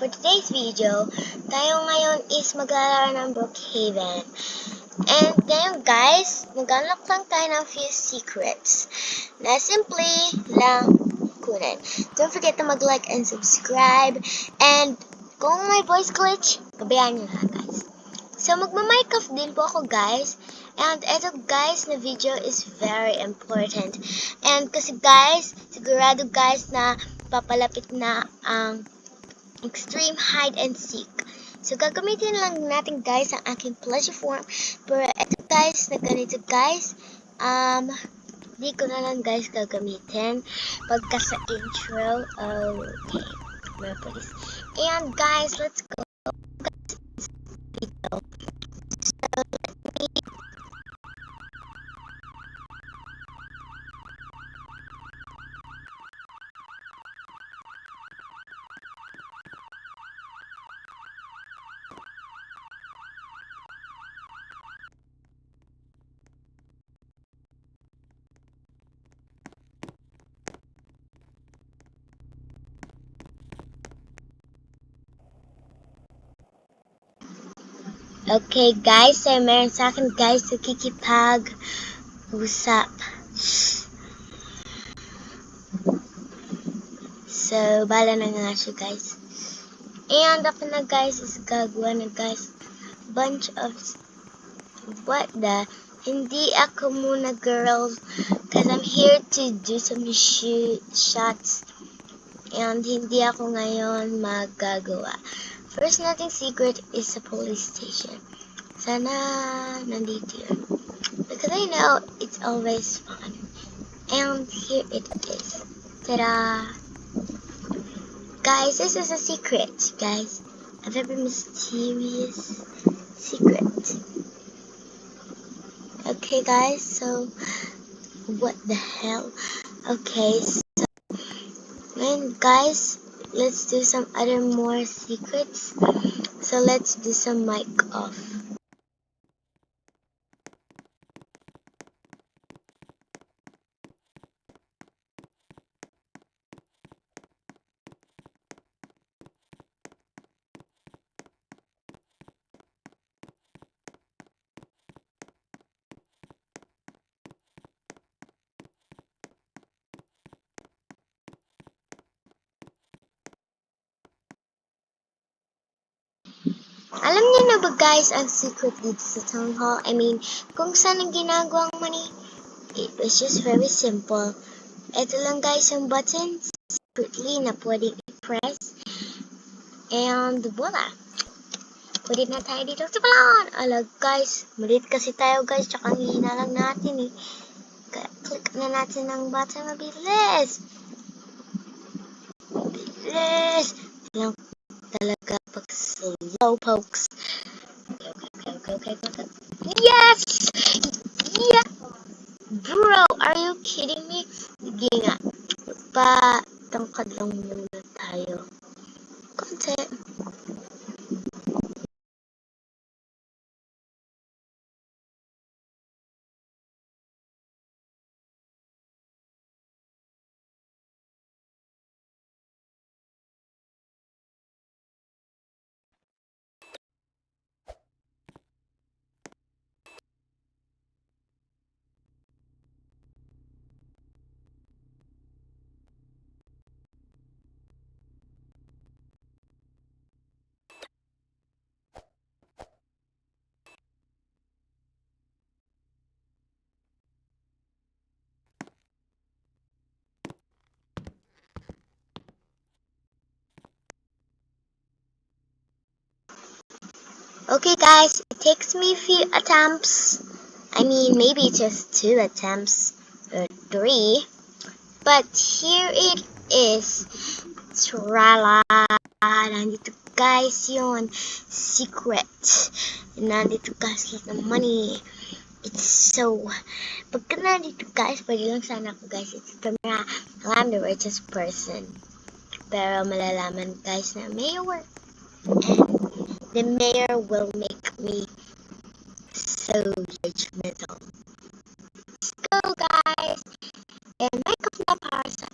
for today's video, tayo ngayon is maglalaro ng Brookhaven. And ngayon guys, mag-unlock lang tayo ng few secrets na simply lang kunin. Don't forget to mag-like and subscribe. And kung may voice glitch, pabayaan nyo na guys. So magma-mic off din po ako guys. And eto guys na video is very important. And kasi guys, sigurado guys na papalapit na ang extreme hide and seek. So gagamitin lang natin guys ang aking pleasure form. Pero eto guys na ganito guys, di ko na lang guys gagamitin pagka sa intro. Okay, we're police. And guys, let's go guys video. So let me Okay guys, so meron sa akin guys nakikipag-usap. So, bala na nga siya guys. And ako na guys is gagawa na guys bunch of what the hindi ako muna girls cause I'm here to do some shots and hindi ako ngayon magagawa. First nating secret is sa police station. Sana nandito yun. Because I know it's always fun. And here it is. Ta-da! Guys, this is a secret, guys. A very mysterious secret. Okay, guys, so what the hell? Okay, so then guys, let's do some other more secrets. So let's do some mic off. Alam niyo na ba guys ang secret dito sa town hall? I mean, kung saan ang ginagawang money? It was just very simple. Ito lang guys yung button secretly na pwedeng i-press. And voila! Pwede na tayo dito sa balon! Alag guys, malit kasi tayo guys, tsaka hihina lang natin eh. Kaya click na natin ang button, mabilis! Mabilis! Lang talaga pag slow pokes. Okay. Yes! Yeah! Bro, are you kidding me? Sige nga. Patangkad lang muna tayo. Konti. Okay guys, it takes me a few attempts. I mean, maybe just 2 attempts or 3. But here it is. Trala! Nandito guys yun. Secret. Nandito guys lahat ng money. It's so... Pagka nandito guys, pwede lang sana ako guys. It's camera. I'm the richest person. Pero malalaman guys na mayor. And the mayor will make me so judgmental. Let's go guys! And make up na para sa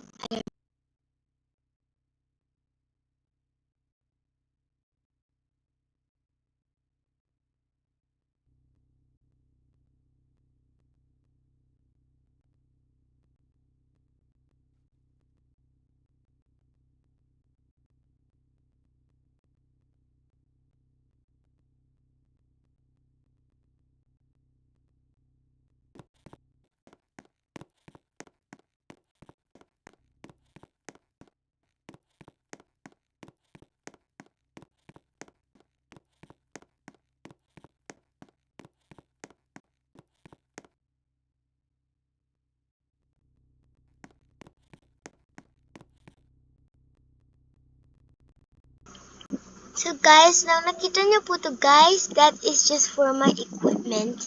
So guys, now nakita niyo po to guys, that is just for my equipment.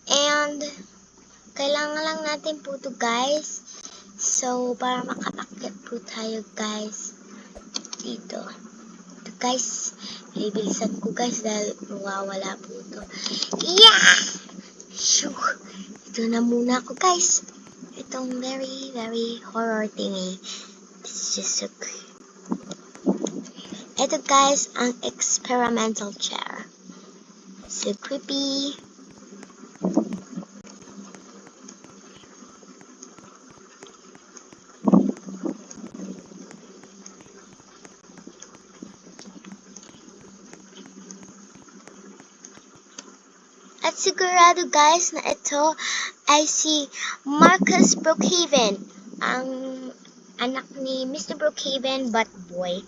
And kailangan lang natin po to guys. So para makaakyat po tayo guys dito. Ito guys, bibilisan ko guys dahil mawawala po ito. Yeah! Shoo! Ito na muna ako guys. Itong very, very horror thingy. This is just so creepy. Ito guys, ang experimental chair. So creepy. At sigurado guys na ito ay si Marcus Brookhaven, ang anak ni Mr. Brookhaven but boy.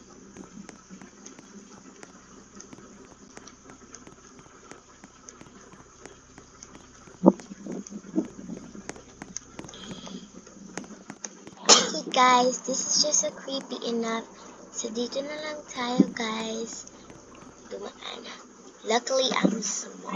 Okay guys, this is just so creepy enough. So dito na lang tayo guys dumaan. Luckily, I'm small.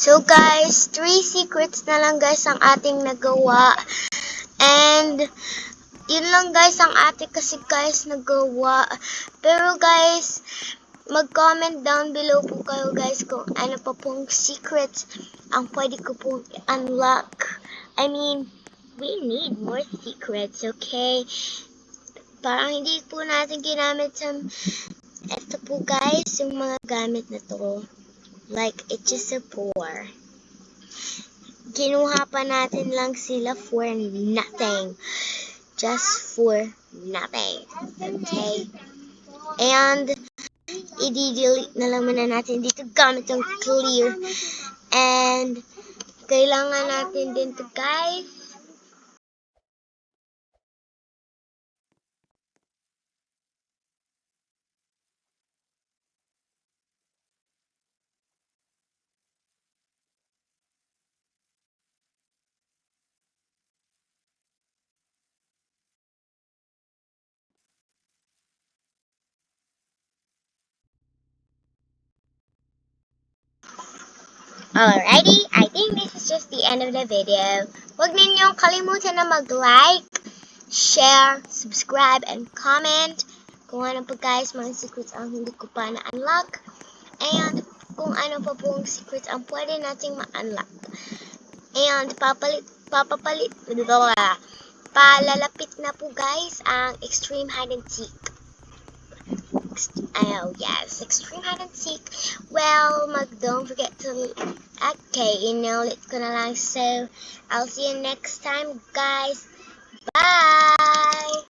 So guys, 3 secrets na lang guys ang ating nagawa. And yun lang guys ang ating kasi guys nagawa. Pero guys, mag-comment down below po kayo guys kung ano pa pong secrets ang pwede ko pong unlock. I mean, we need more secrets, okay? Parang hindi po natin ginamit sa ito po guys, yung mga gamit na to. Like, it's just so poor. Kinuha pa natin lang sila for nothing. Just for nothing. Okay? And, i-delete na lang muna natin dito gamit yung clear. And, kailangan natin din to guys. Alrighty, I think this is just the end of the video. Huwag ninyong kalimutan na mag-like, share, subscribe, and comment kung ano pa guys mga secrets ang hindi ko pa na-unlock and kung ano pa pong secrets ang pwede nating ma-unlock. And palalapit na po guys ang extreme hide and seek. Oh yes, extreme hide and seek. Well, don't forget to inulit ko na lang. So, I'll see you next time guys. Bye!